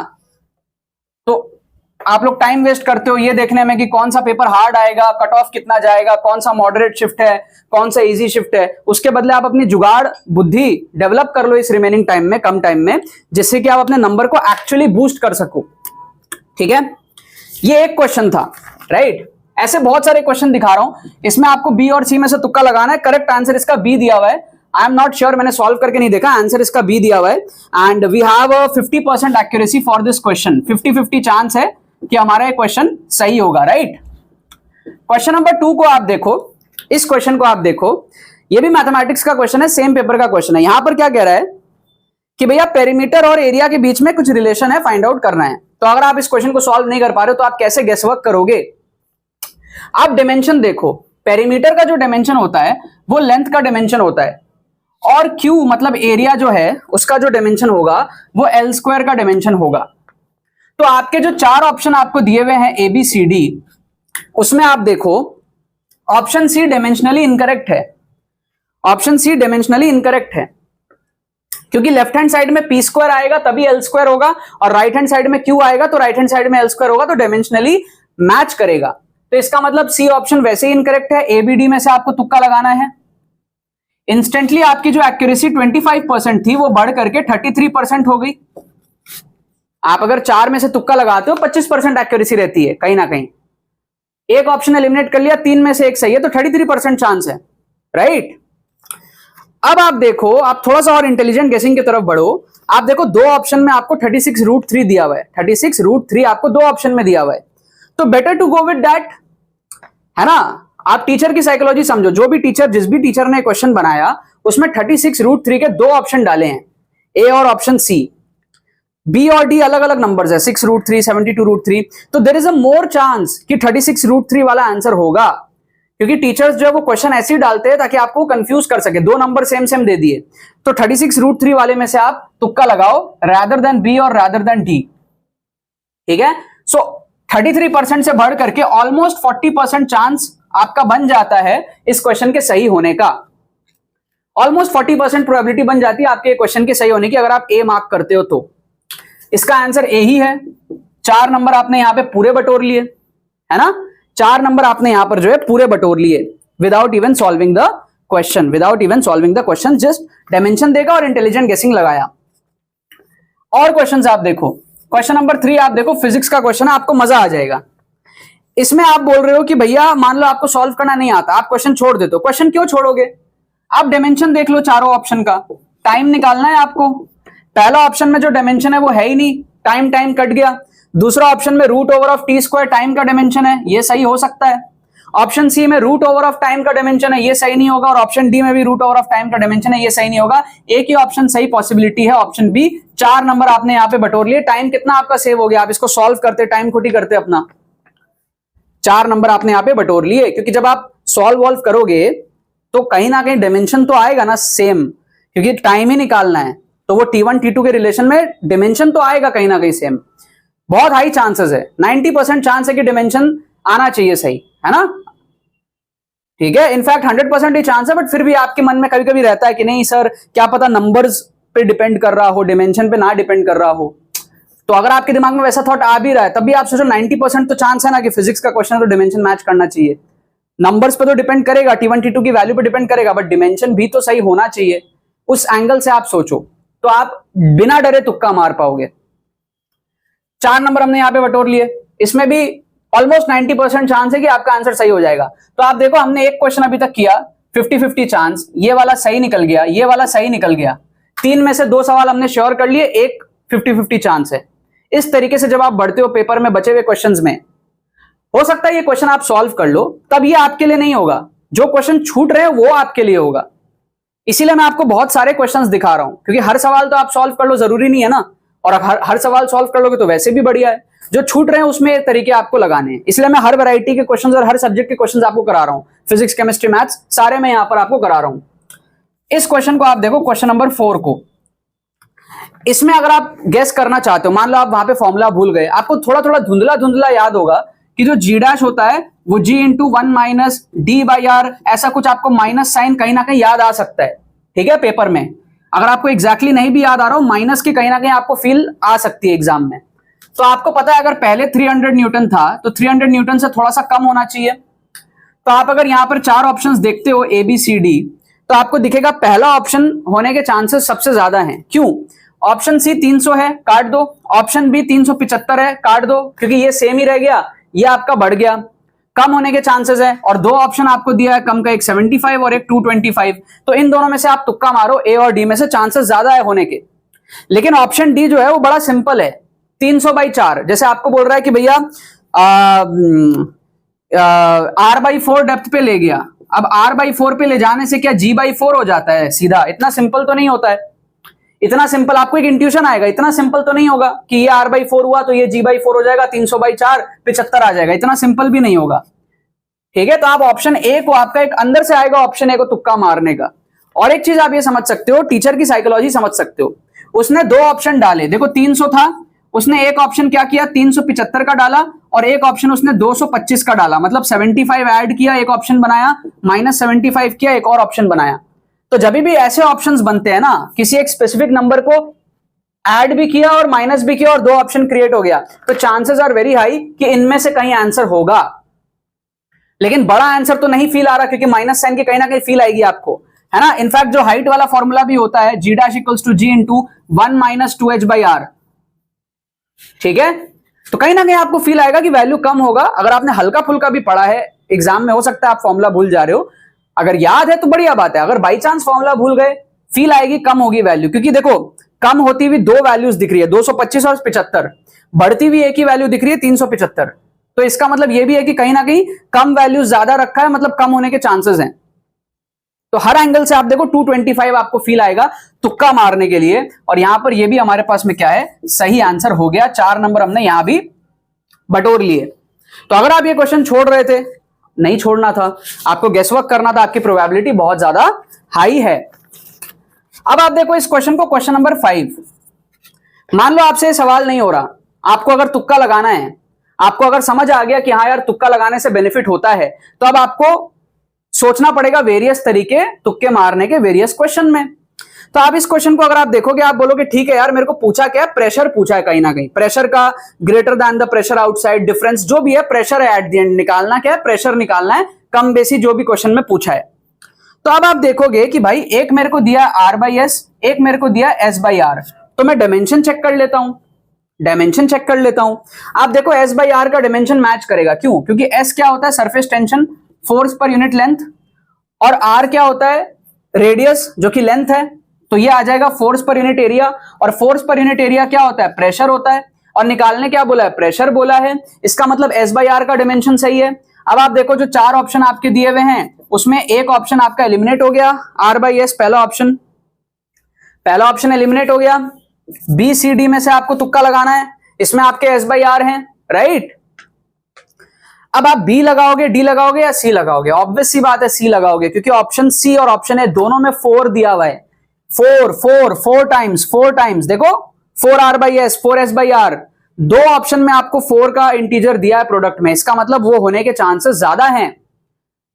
तो आप लोग टाइम वेस्ट करते हो ये देखने में कि कौन सा पेपर हार्ड आएगा, कट ऑफ कितना जाएगा, कौन सा मॉडरेट शिफ्ट है, कौन सा इजी शिफ्ट है। उसके बदले आप अपनी जुगाड़ बुद्धि डेवलप कर लो इस रिमेनिंग टाइम में, कम टाइम में, जिससे कि आप अपने नंबर को एक्चुअली बूस्ट कर सको। ठीक है, ये एक क्वेश्चन था, राइट। ऐसे बहुत सारे क्वेश्चन दिखा रहा हूं, इसमें आपको बी और सी में से तुक्का लगाना है। करेक्ट आंसर इसका बी दिया हुआ है। आई एम नॉट श्योर, मैंने सॉल्व करके नहीं देखा, आंसर इसका बी दिया हुआ है। And we have 50% accuracy for this question. 50-50 chance है कि हमारा क्वेश्चन सही होगा, राइट। क्वेश्चन नंबर 2 को आप देखो, इस क्वेश्चन को आप देखो, ये भी मैथमेटिक्स का क्वेश्चन है, सेम पेपर का क्वेश्चन है। यहां पर क्या कह रहा है कि भैया पेरीमीटर और एरिया के बीच में कुछ रिलेशन है, फाइंड आउट करना है। तो अगर आप इस क्वेश्चन को सॉल्व नहीं कर पा रहे हो तो आप कैसे गेसवर्क करोगे। आप डायमेंशन देखो, पेरीमीटर का जो डायमेंशन होता है वो लेंथ का डायमेंशन होता है, और क्यू मतलब एरिया जो है उसका जो डायमेंशन होगा वो एल स्क्वायर का डायमेंशन होगा। तो आपके जो 4 ऑप्शन आपको दिए हुए हैं ए बी सी डी, उसमें आप देखो ऑप्शन सी डायमेंशनली इनकरेक्ट है। ऑप्शन सी डायमेंशनली इनकरेक्ट है क्योंकि लेफ्ट हैंड साइड में पी स्क्वायर आएगा तभी एल स्क्वायर होगा, और राइट हैंड साइड में क्यू आएगा तो राइट हैंड साइड में एल स्क्वायर होगा, तो डायमेंशनली मैच करेगा। तो इसका मतलब सी ऑप्शन वैसे ही इनकरेक्ट है। ए बी डी में से आपको तुक्का लगाना है। इंस्टेंटली आपकी जो एक्यूरेसी 25% थी वो बढ़ करके 33% हो गई। आप अगर 4 में से तुक्का लगाते हो 25% एक्यूरेसी रहती है कहीं ना कहीं। एक ऑप्शन एलिमिनेट कर लिया, 3 में से एक सही है, तो 33% चांस है, राइट। अब आप देखो, आप थोड़ा सा और इंटेलिजेंट गेसिंग की तरफ बढ़ो। आप देखो 2 ऑप्शन में आपको 36√3 दिया हुआ है। 36√3 आपको 2 ऑप्शन में दिया हुआ है, तो better to go with that, है ना। आप टीचर की साइकोलॉजी समझो। जो भी टीचर, जिस भी टीचर ने क्वेश्चन बनाया उसमें 36√3 के 2 ऑप्शन डाले हैं, ए और ऑप्शन सी। बी और डी अलग अलग नंबर्स है, 6√3, 72√3, तो there is a more chance कि 36√3 वाला आंसर होगा, क्योंकि टीचर्स जो है वो क्वेश्चन ऐसे ही डालते हैं ताकि आपको कंफ्यूज कर सके। 2 नंबर सेम सेम दे दिए, तो 36√3 वाले में से आप तुक्का लगाओ, रादर देन बी और रादर देन डी। ठीक है, सो 33% से बढ़ करके ऑलमोस्ट 40% चांस आपका बन जाता है इस क्वेश्चन के सही होने का। ऑलमोस्ट 40% प्रोबेबिलिटी बन जाती है आपके क्वेश्चन के सही होने की, अगर आप ए मार्क करते हो तो। इसका आंसर ए ही है। 4 नंबर आपने यहां पे पूरे बटोर लिए, है ना। 4 नंबर आपने यहां पर जो है पूरे बटोर लिए without even solving the question, without even solving the question, just dimension देखा और इंटेलिजेंट गेसिंग लगाया। और क्वेश्चंस आप देखो, क्वेश्चन नंबर 3 आप देखो, फिजिक्स का क्वेश्चन है, आपको मजा आ जाएगा। इसमें आप बोल रहे हो कि भैया मान लो आपको सॉल्व करना नहीं आता, आप क्वेश्चन छोड़ देते हो। क्वेश्चन क्यों छोड़ोगे, आप डायमेंशन देख लो चारों ऑप्शन का, टाइम निकालना है आपको। पहला ऑप्शन में जो डायमेंशन है वो है ही नहीं, टाइम टाइम कट गया। दूसरा ऑप्शन में √/t² टाइम का डायमेंशन है, ये सही हो सकता है। ऑप्शन सी में √of टाइम का डायमेंशन है, ये सही नहीं होगा। और ऑप्शन डी में भी √of टाइम का डायमेंशन है, ये सही नहीं होगा। एक ही ऑप्शन सही पॉसिबिलिटी है, ऑप्शन बी। 4 नंबर आपने यहाँ पे बटोर लिए। टाइम कितना आपका सेव हो गया, आप इसको सॉल्व करते टाइम खुद ही करते अपना। 4 नंबर आपने यहाँ पे बटोर लिए, क्योंकि जब आप सॉल्व करोगे तो कहीं ना कहीं डायमेंशन तो आएगा ना सेम, क्योंकि टाइम ही निकालना है, तो वो T1 T2 के रिलेशन में डायमेंशन तो आएगा कहीं ना कहीं सेम। बहुत हाई चांसेस है, 90% चांस है कि डायमेंशन आना चाहिए सही, है ना। ठीक है, इनफैक्ट 100% ही चांस है, बट फिर भी आपके मन में कभी कभी रहता है कि नहीं सर, क्या पता नंबर्स पे डिपेंड कर रहा हो, डायमेंशन पे ना डिपेंड कर रहा हो। तो अगर आपके दिमाग में वैसा थॉट आ भी रहा है, तब भी आप सोचो 90% तो चांस है ना कि फिजिक्स का क्वेश्चन तो डायमेंशन मैच करना चाहिए। नंबर्स पे तो डिपेंड करेगा, T1 T2 की वैल्यू पे डिपेंड करेगा, बट डायमेंशन भी तो सही होना चाहिए। उस एंगल से आप सोचो तो आप बिना डरे तुक्का मार पाओगे। 4 नंबर हमने यहां पे बटोर लिए, इसमें भी ऑलमोस्ट 90% चांस है कि आपका आंसर सही हो जाएगा। तो आप देखो, हमने एक क्वेश्चन अभी तक किया, 50-50 चांस, ये वाला सही निकल गया, ये वाला सही निकल गया। 3 में से 2 सवाल हमने श्योर कर लिए, एक 50-50 चांस है। इस तरीके से जब आप बढ़ते हो पेपर में बचे हुए क्वेश्चंस में, हो सकता है ये क्वेश्चन आप सॉल्व कर लो, तब ये आपके लिए नहीं होगा। जो क्वेश्चन छूट रहे हैं वो आपके लिए होगा। इसीलिए मैं आपको बहुत सारे क्वेश्चंस दिखा रहा हूं, क्योंकि हर सवाल तो आप सॉल्व कर लो जरूरी नहीं है ना, और हर सवाल सॉल्व कर लोगे तो वैसे भी बढ़िया है। जो छूट रहे हैं उसमें तरीके आपको लगाने हैं, इसलिए मैं हर वैरायटी के क्वेश्चंस और हर सब्जेक्ट के क्वेश्चंस आपको करा रहा हूं। फिजिक्स, केमिस्ट्री, मैथ्स सारे मैं यहां पर आपको करा रहा हूं। इस क्वेश्चन को आप देखो, क्वेश्चन नंबर 4 को। इसमें अगर आप गेस करना चाहते हो, मान लो आप वहां पे फॉर्मूला भूल गए, आपको थोड़ा थोड़ा धुंधला धुंधला याद होगा कि जो जी डैश होता है वो G into 1 minus D by R, ऐसा कुछ आपको माइनस साइन कहीं ना कहीं याद आ सकता है, ठीक है, पेपर में। अगर आपको एग्जैक्टली नहीं भी याद आ रहा हो, माइनस की कहीं ना कहीं आपको फील आ सकती है एग्जाम में। तो आपको पता है अगर पहले 300 न्यूटन था तो 300 न्यूटन से थोड़ा सा कम होना चाहिए। तो आप अगर यहां पर 4 ऑप्शंस देखते हो ए बी सी डी, तो आपको दिखेगा पहला ऑप्शन होने के चांसेस सबसे ज्यादा हैं। क्यों? ऑप्शन सी 300 है, काट दो। ऑप्शन बी 375 है, काट दो, क्योंकि ये सेम ही रह गया, ये आपका बढ़ गया, कम होने के चांसेस है। और 2 ऑप्शन आपको दिया है कम का, एक 75 और एक 225। तो इन दोनों में से आप तुक्का मारो, ए और डी में से चांसेस ज्यादा है होने के। लेकिन ऑप्शन डी जो है वो बड़ा सिंपल है, 300/4। जैसे आपको बोल रहा है कि भैया r/4 डेप्थ पे ले गया। अब r/4 पे ले जाने से क्या g/4 हो जाता है सीधा? इतना सिंपल तो नहीं होता है। इतना सिंपल आपको एक इंट्यूशन आएगा, इतना सिंपल तो नहीं होगा कि ये r/4 हुआ तो ये g/4 हो जाएगा, 300/4 75 आ जाएगा। इतना सिंपल भी नहीं होगा, ठीक है। तो आप ऑप्शन ए को, आपका एक अंदर से आएगा ऑप्शन ए को तुक्का मारने का। और एक चीज आप ये समझ सकते हो, टीचर की साइकोलॉजी समझ सकते हो। उसने 2 ऑप्शन डाले, देखो 300 था, उसने एक ऑप्शन क्या किया, 375 का डाला, और एक ऑप्शन उसने 225 का डाला, मतलब 75 ऐड किया, एक ऑप्शन बनाया, माइनस 75 किया, एक और ऑप्शन बनाया। तो जब भी ऐसे ऑप्शंस बनते हैं ना, किसी एक स्पेसिफिक नंबर को ऐड भी किया और माइनस भी किया और 2 ऑप्शन क्रिएट हो गया, तो चांसेस आर वेरी हाई कि इनमें से कहीं आंसर होगा। लेकिन बड़ा आंसर तो नहीं फील आ रहा, क्योंकि माइनस साइन की कहीं ना कहीं फील आएगी आपको, है ना। इनफैक्ट जो हाइट वाला फॉर्मूला भी होता है, G dash equals to G into 1 minus 2h/r, ठीक है। तो कहीं ना कहीं आपको फील आएगा कि वैल्यू कम होगा। अगर आपने हल्का फुल्का भी पढ़ा है एग्जाम में, हो सकता है आप फॉर्मूला भूल जा रहे हो, अगर याद है तो बढ़िया बात है। अगर बाई चांस फॉर्मूला भूल गए, फील आएगी कम होगी वैल्यू, क्योंकि देखो कम होती हुई 2 वैल्यूज दिख रही है, 225 और 75, बढ़ती हुई एक ही वैल्यू दिख रही है 375। तो इसका मतलब यह भी है कि कहीं ना कहीं कम वैल्यू ज्यादा रखा है, मतलब कम होने के चांसेस हैं। तो हर एंगल से आप देखो 225 आपको फील आएगा तुक्का मारने के लिए। और यहां पर ये भी हमारे पास में क्या है, सही आंसर हो गया। 4 नंबर हमने यहां भी बटोर लिए। तो अगर आप ये क्वेश्चन छोड़ रहे थे, नहीं छोड़ना था, आपको गेसवर्क करना था, आपकी प्रोबेबिलिटी बहुत ज्यादा हाई है। अब आप देखो इस क्वेश्चन को, क्वेश्चन नंबर 5। मान लो आपसे सवाल नहीं हो रहा, आपको अगर तुक्का लगाना है, आपको अगर समझ आ गया कि हाँ यार तुक्का लगाने से बेनिफिट होता है, तो अब आपको सोचना पड़ेगा वेरियस तरीके तुक्के मारने के वेरियस क्वेश्चन में। तो आप इस क्वेश्चन को अगर आप देखोगे, आप बोलोगे ठीक है यार, मेरे को पूछा क्या है, प्रेशर पूछा है कहीं ना कहीं, प्रेशर का greater than the pressure outside, difference जो भी है, प्रेशर है एट द एंड, निकालना क्या है, प्रेशर निकालना है, कम बेसी जो भी क्वेश्चन में पूछा है। तो अब आप देखोगे कि भाई एक मेरे को दिया r/s, एक मेरे को दिया s/r, तो मैं डायमेंशन चेक कर लेता हूं, डायमेंशन चेक कर लेता हूं। आप देखो s/r का डायमेंशन मैच करेगा, क्यों? क्योंकि s क्या होता है, surface tension, force per unit length, और r क्या होता है, रेडियस जो कि लेंथ है। तो ये आ जाएगा फोर्स पर यूनिट एरिया, और फोर्स पर यूनिट एरिया क्या होता है, प्रेशर होता है। और निकालने क्या बोला है, प्रेशर बोला है। इसका मतलब s/r का डायमेंशन सही है। अब आप देखो जो 4 ऑप्शन आपके दिए हुए हैं, उसमें एक ऑप्शन आपका एलिमिनेट हो गया, r/s पहला ऑप्शन एलिमिनेट हो गया। बी सी डी में से आपको तुक्का लगाना है, इसमें आपके s/r हैं, राइट। अब आप बी लगाओगे, डी लगाओगे या सी लगाओगे? ऑब्वियस सी बात है सी लगाओगे, क्योंकि ऑप्शन सी और ऑप्शन ए दोनों में 4 दिया हुआ है। 4 टाइम्स देखो, 4r/s 4s/r, 2 ऑप्शन में आपको 4 का इंटीजर दिया है प्रोडक्ट में। इसका मतलब वो होने के चांसेस ज्यादा हैं।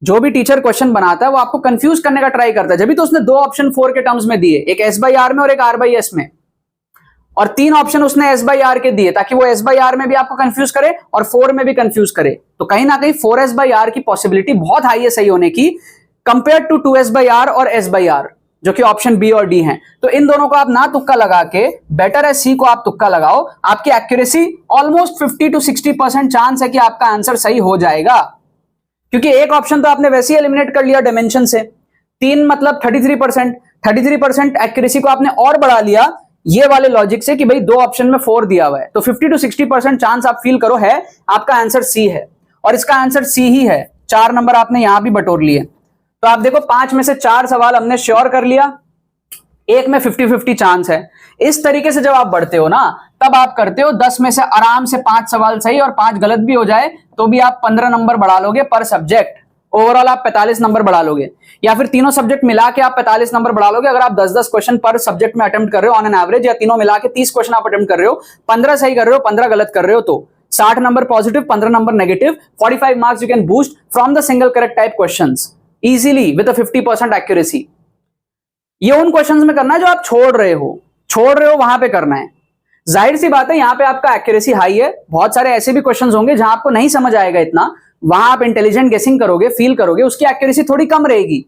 जो भी टीचर क्वेश्चन बनाता है वो आपको कंफ्यूज करने का ट्राई करता है, जब भी तो उसने 2 ऑप्शन 4 के टर्म्स में दिए, एक s/r में और एक r/s में, और 3 ऑप्शन उसने s/r के दिए, ताकि वो s/r में भी आपको कंफ्यूज करे और 4 में भी कंफ्यूज करे। तो कहीं ना कहीं 4s/r की पॉसिबिलिटी बहुत हाई है सही होने की, कंपेयर टू 2s/r और s/r, जो कि ऑप्शन बी और डी हैं। तो इन दोनों को आप ना तुक्का लगा के, बेटर है सी को आप तुक्का लगाओ। आपकी एक्यूरेसी ऑलमोस्ट 50 to 60% चांस है कि आपका आंसर सही हो जाएगा, क्योंकि एक ऑप्शन तो आपने वैसे ही एलिमिनेट कर लिया डायमेंशन से। 3 मतलब 33% एक्यूरेसी को आपने और बढ़ा लिया ये वाले लॉजिक से कि भाई 2 ऑप्शन में 4 दिया हुआ है, तो 50 to 60% चांस आप फील करो है आपका आंसर सी है। और इसका आंसर सी ही है। 4 नंबर आपने यहां भी बटोर लिए। तो आप देखो 5 में से 4 सवाल हमने श्योर कर लिया, एक में 50-50 चांस है। इस तरीके से जब आप बढ़ते हो ना, तब आप करते हो 10 में से आराम से 5 सवाल सही और 5 गलत भी हो जाए तो भी आप 15 नंबर बढ़ा लोगे पर सब्जेक्ट। ओवरऑल आप 45 नंबर बढ़ा लोगे, या फिर तीनों सब्जेक्ट मिला के आप 45 नंबर बढ़ा लोगे। अगर आप 10-10 क्वेश्चन पर सब्जेक्ट में अटेम्प्ट कर रहे हो ऑन एन एवरेज, या तीनों मिला के 30 क्वेश्चन आप अटेम्प्ट कर रहे हो, 15 सही कर रहे हो 15 गलत कर रहे हो, तो 60 number positive 15 number negative, 45 marks you can boost from the single correct type questions easily with 50% accuracy. ये उन क्वेश्चंस में करना है जो आप छोड़ रहे हो वहां पे करना है। जाहिर सी बात है यहां पे आपका एक्यूरेसी हाई है। बहुत सारे ऐसे भी क्वेश्चंस होंगे जहां आपको नहीं समझ आएगा इतना, वहां आप इंटेलिजेंट गेसिंग करोगे, फील करोगे, उसकी एक्यूरेसी थोड़ी कम रहेगी।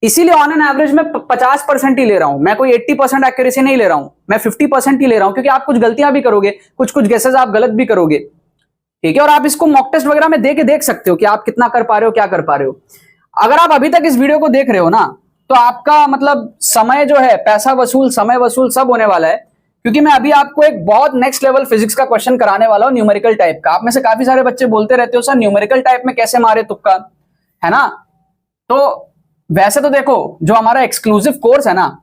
इसीलिए ऑन एन एवरेज में 50% ही ले रहा हूं मैं, कोई 80% एक्यूरेसी नहीं ले रहा हूं मैं, 50% ही ले रहा हूं, क्योंकि आप कुछ गलतियां भी करोगे, कुछ गेसेस आप गलत भी करोगे, ठीक है। और आप इसको मॉक टेस्ट वगैरह में देख सकते हो कि आप कितना कर पा रहे हो, क्या कर पा रहे हो। अगर आप अभी तक इस वीडियो को देख रहे हो ना, तो आपका मतलब समय जो है, पैसा वसूल, समय वसूल सब होने वाला है, क्योंकि मैं अभी आपको एक बहुत नेक्स्ट लेवल फिजिक्स का क्वेश्चन कराने वाला हूं, न्यूमेरिकल टाइप का। आप में से काफी सारे बच्चे बोलते रहते हो सर न्यूमेरिकल टाइप में कैसे मारे तुक्का, है ना। तो वैसे तो देखो जो हमारा एक्सक्लूसिव कोर्स है ना,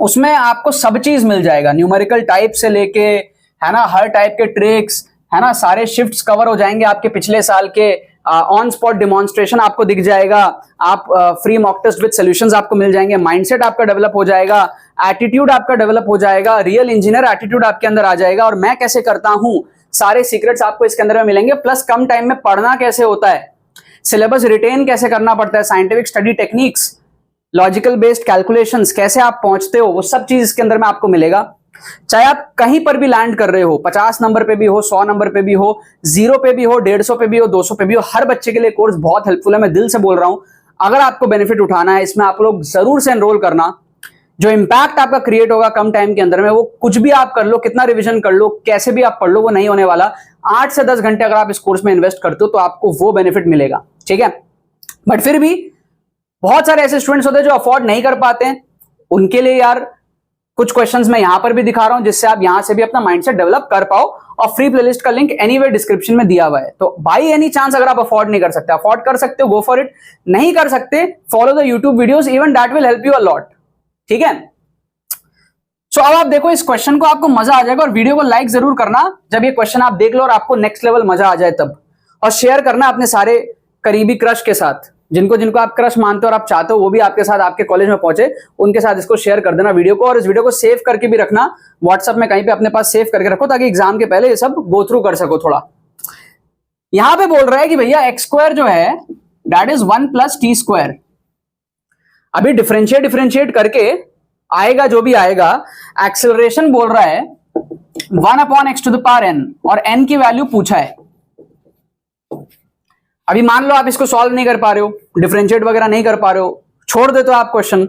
उसमें आपको सब चीज मिल जाएगा, न्यूमेरिकल टाइप से लेके, है ना, हर टाइप के ट्रिक्स, है ना, सारे शिफ्ट्स कवर हो जाएंगे आपके पिछले साल के, ऑन स्पॉट डिमॉन्स्ट्रेशन आपको दिख जाएगा, आप free mock test with solutions आपको मिल जाएंगे, माइंडसेट आपका डेवलप हो जाएगा, एटीट्यूड आपका डेवलप हो जाएगा, रियल इंजीनियर एटीट्यूड आपके अंदर आ जाएगा, और मैं कैसे करता हूं सारे सीक्रेट्स आपको इसके अंदर में मिलेंगे। प्लस कम टाइम में पढ़ना कैसे होता है, सिलेबस रिटेन कैसे करना पड़ता है, scientific study techniques, logical based calculations कैसे आप पहुंचते हो, वो सब चीज इसके अंदर में आपको मिलेगा। चाहे आप कहीं पर भी लैंड कर रहे हो, 50 नंबर पे भी हो, 100 नंबर पे भी हो, 0 पे भी हो, 150 पे भी हो, 200 पे भी हो, हर बच्चे के लिए कोर्स बहुत हेल्पफुल है। मैं दिल से बोल रहा हूं, अगर आपको बेनिफिट उठाना है इसमें, आप लोग जरूर से एनरोल करना। जो इंपैक्ट आपका क्रिएट होगा कम टाइम के अंदर में, वो कुछ भी आप कर लो, कितना रिविजन कर लो, कैसे भी आप पढ़ लो, वो नहीं होने वाला। 8 से 10 घंटे अगर आप इस कोर्स में इन्वेस्ट करते हो तो आपको वो बेनिफिट मिलेगा, ठीक है। बट फिर भी बहुत सारे ऐसे स्टूडेंट्स होते हैं जो अफोर्ड नहीं कर पाते हैं, उनके लिए यार कुछ क्वेश्चंस मैं यहां पर भी दिखा रहा हूं, जिससे आप यहां से भी अपना माइंडसेट डेवलप कर पाओ। और फ्री प्लेलिस्ट का लिंक एनीवे डिस्क्रिप्शन में दिया हुआ है। तो बाय एनी चांस अगर आप अफोर्ड नहीं कर सकते, अफोर्ड कर सकते हो, गो फॉर इट। नहीं कर सकते, follow the YouTube videos, even that will help you a lot, ठीक है। सो अब आप देखो इस क्वेश्चन को, आपको मजा आ जाएगा। और वीडियो को लाइक जरूर करना जब ये क्वेश्चन आप देख लो और आपको नेक्स्ट लेवल मजा आ जाए तब। और शेयर करना अपने सारे करीबी क्रश के साथ, जिनको आप क्रश मानते हो और आप चाहते हो वो भी आपके साथ आपके कॉलेज में पहुंचे, उनके साथ इसको शेयर कर देना वीडियो को। और इस वीडियो को सेव करके भी रखना व्हाट्सएप में, कहीं पे अपने पास सेव करके रखो, ताकि एग्जाम के पहले ये सब गो थ्रू कर सको थोड़ा। यहां पे बोल रहा है कि भैया एक्स स्क्वायर जो है दैट इज 1 + t²। अभी डिफरेंशिएट करके आएगा जो भी आएगा। एक्सेलरेशन बोल रहा है 1/x⁴n, और n की वैल्यू पूछा है। अभी मान लो आप इसको सॉल्व नहीं कर पा रहे हो, डिफरेंशिएट वगैरह नहीं कर पा रहे हो, छोड़ देते हो आप क्वेश्चन।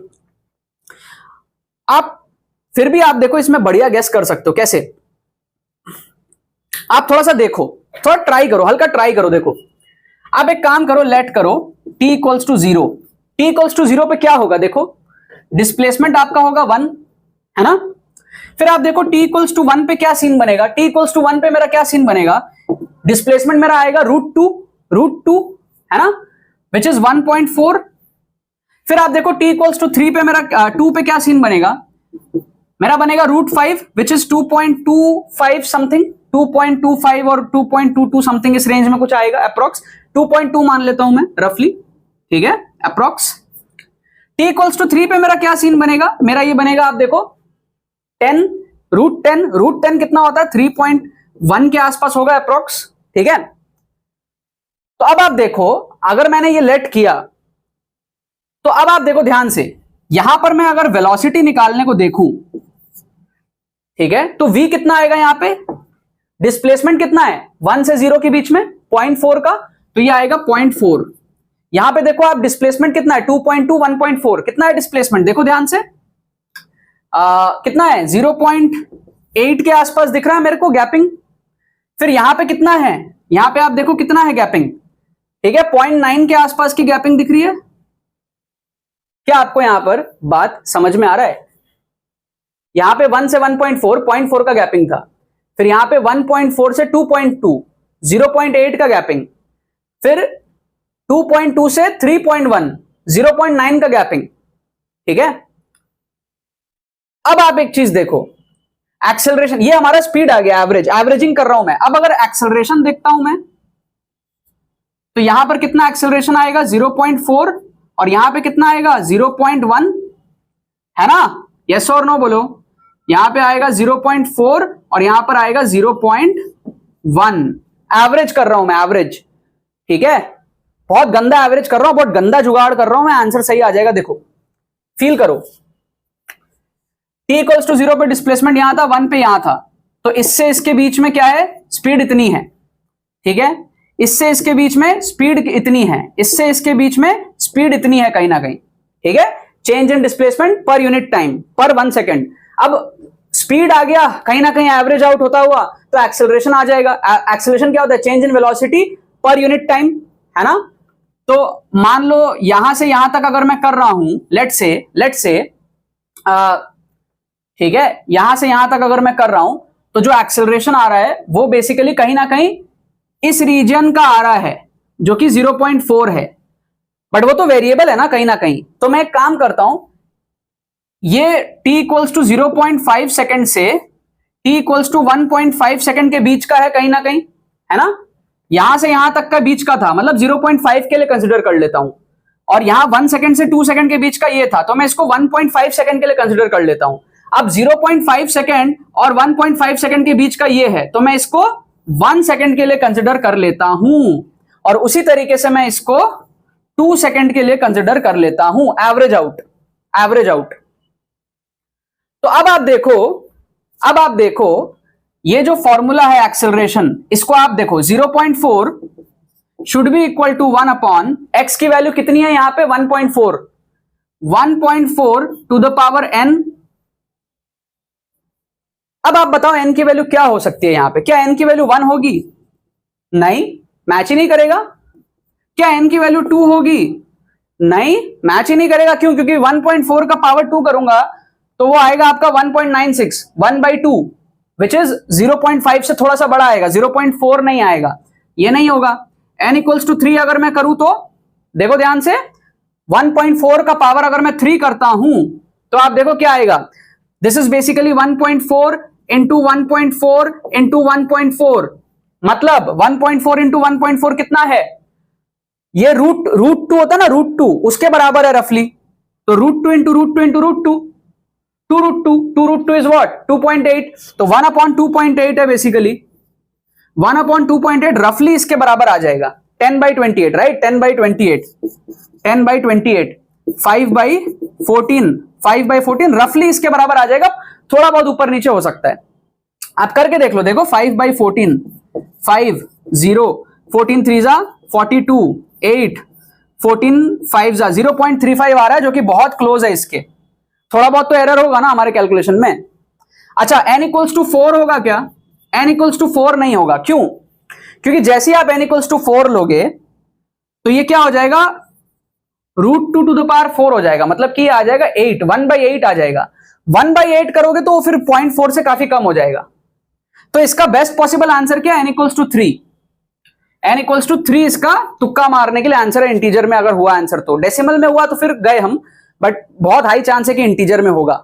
आप फिर भी आप देखो इसमें बढ़िया गेस कर सकते हो। कैसे? आप थोड़ा सा देखो, थोड़ा ट्राई करो, हल्का ट्राई करो। देखो आप एक काम करो, लेट करो t = 0। t = 0 पे क्या होगा? देखो डिस्प्लेसमेंट आपका होगा 1, है ना। फिर आप देखो t = 1 पे क्या सीन बनेगा? t = 1 पे मेरा क्या सीन बनेगा? डिस्प्लेसमेंट मेरा आएगा √2, है ना, विच इज 1.4। फिर आप देखो t = 3 पे मेरा 2 पे क्या सीन बनेगा? मेरा बनेगा √5, विच इज 2.25 समथिंग, 2.25 और 2.22 समथिंग, इस रेंज में कुछ आएगा अप्रोक्स। 2.2 मान लेता हूं मैं रफली, ठीक है, अप्रोक्स। t = 3 पे मेरा क्या सीन बनेगा? मेरा ये बनेगा, आप देखो 10, √10 कितना होता है? 3.1 के आसपास होगा अप्रोक्स, ठीक है। तो अब आप देखो, अगर मैंने ये लेट किया तो अब आप देखो ध्यान से, यहां पर मैं अगर वेलोसिटी निकालने को देखूं, ठीक है, तो v कितना आएगा यहां पे? डिस्प्लेसमेंट कितना है 1 से 0 के बीच में? 0.4 का, तो ये आएगा 0.4। यहां पे देखो आप डिस्प्लेसमेंट कितना है? 2.2, 1.4, कितना है डिस्प्लेसमेंट? देखो ध्यान से, कितना है? 0.8 के आसपास दिख रहा है मेरे को गैपिंग। फिर यहां पे कितना है? यहां पे आप देखो कितना है गैपिंग, ठीक है, 0.9 के आसपास की गैपिंग दिख रही है। क्या आपको यहां पर बात समझ में आ रहा है? यहां पे 1 से 1.4, 0.4 का गैपिंग था। फिर यहां पे 1.4 से 2.2, 0.8 का गैपिंग, फिर 2.2 से 3.1 0.9 का गैपिंग। ठीक है, अब आप एक चीज देखो, एक्सेलरेशन, ये हमारा स्पीड आ गया, एवरेजिंग कर रहा हूं मैं। अब अगर एक्सेलरेशन देखता हूं मैं, तो यहां पर कितना एक्सेलरेशन आएगा 0.4, और यहां पे कितना आएगा 0.1, है ना? यस और नो बोलो। यहां पे आएगा 0.4 और यहां पर आएगा 0.1। एवरेज कर रहा हूं मैं, एवरेज। ठीक है, बहुत गंदा एवरेज कर रहा हूं, बहुत गंदा जुगाड़ कर रहा हूं मैं, आंसर सही आ जाएगा। देखो, फील करो, t इक्वल्स टू 0 पे डिस्प्लेसमेंट यहां था, 1 पे यहां था, तो इससे इसके बीच में क्या है, स्पीड इतनी है। ठीक है, इससे इसके बीच में स्पीड इतनी है, इससे इसके बीच में स्पीड इतनी है कहीं ना कहीं। ठीक है, change in displacement per unit time पर 1 सेकेंड। अब स्पीड आ गया कहीं ना कहीं एवरेज आउट होता हुआ, तो एक्सेलरेशन आ जाएगा। एक्सेलरेशन क्या होता है, change in velocity per unit time, है ना? तो मान लो यहां से यहां तक अगर मैं कर रहा हूं, लेट से ठीक है, यहां से यहां तक अगर मैं कर रहा हूं, तो जो एक्सेलरेशन आ रहा है वो बेसिकली कहीं ना कहीं इस रीजन का आ रहा है, जो कि 0.4 है, बट वो तो वेरिएबल है ना कहीं ना कहीं। तो मैं एक काम करता हूं, ये t इक्वल्स टू 0.5 सेकेंड से t इक्वल्स टू 1.5 सेकेंड के बीच का है कहीं ना कहीं, है ना? यहां से यहां तक का बीच का था, मतलब 0.5 के लिए कंसिडर कर लेता हूं, और यहां 1 सेकेंड से 2 सेकेंड के बीच का ये था, तो मैं इसको 1.5 सेकेंड के लिए कंसिडर कर लेता हूं। अब 0.5 सेकेंड और 1.5 सेकेंड के बीच का ये है, तो मैं इसको 1 सेकेंड के लिए कंसिडर कर लेता हूं, और उसी तरीके से मैं इसको 2 सेकेंड के लिए कंसिडर कर लेता हूं। Average out. तो अब आप देखो ये जो फॉर्मूला है एक्सेलरेशन, इसको आप देखो, 0.4 should be equal to 1 upon x की वैल्यू कितनी है यहां पे 1.4 टू द पावर n। अब आप बताओ n की वैल्यू क्या हो सकती है यहां पे? क्या n की वैल्यू 1 होगी? नहीं, मैच ही नहीं करेगा। क्या n की वैल्यू 2 होगी? नहीं, मैच ही नहीं करेगा। क्यों? क्योंकि 1.4 का पावर 2 करूंगा तो वो आएगा आपका 1.96, 1/2, विच इज 0.5 से थोड़ा सा बड़ा आएगा, 0.4 नहीं आएगा, ये नहीं होगा। n इक्वल्स टू 3 अगर मैं करूं तो देखो ध्यान से, 1.4 का पावर अगर मैं 3 करता हूं तो आप देखो क्या आएगा। This is basically 1.4 into 1.4 into 1.4, मतलब 1.4 इंटू 1.4 कितना है? ये रूट 2 होता है ना, रूट 2 उसके बराबर है रफली। तो root 2 into root 2 into root 2, 2 root 2 is what 2.8, तो 1 अपॉन 2.8 है बेसिकली। 1 अपॉन 2.8 रफली इसके बराबर आ जाएगा 10/28, राइट? 10/28 5/14 रफली इसके बराबर आ जाएगा, थोड़ा बहुत ऊपर नीचे हो सकता है। आप करके देख लो, देखो 5/14, 5 0 14 3 जा 42, 8 14 5 जा 0.35 आ रहा है, जो कि बहुत क्लोज है इसके। थोड़ा बहुत तो एरर होगा ना हमारे कैलकुलेशन में। अच्छा, n इक्वल्स टू 4 होगा क्या? n इक्वल्स टू 4 नहीं होगा। क्यों? क्योंकि जैसे ही आप n इक्वल्स टू 4 लोगे तो ये क्या हो जाएगा, रूट 2 टू द पावर 4 हो जाएगा, मतलब कि आ जाएगा 8, 1/8 आ जाएगा। 1/8 करोगे तो फिर 0.4 से काफी कम हो जाएगा। तो इसका बेस्ट पॉसिबल आंसर क्या है? n equals to 3। n equals to 3 इसका तुक्का मारने के लिए आंसर है। इंटीजर में अगर हुआ आंसर तो, डेसिमल में हुआ तो फिर गए हम, बट बहुत हाई चांस है कि इंटीजर में होगा।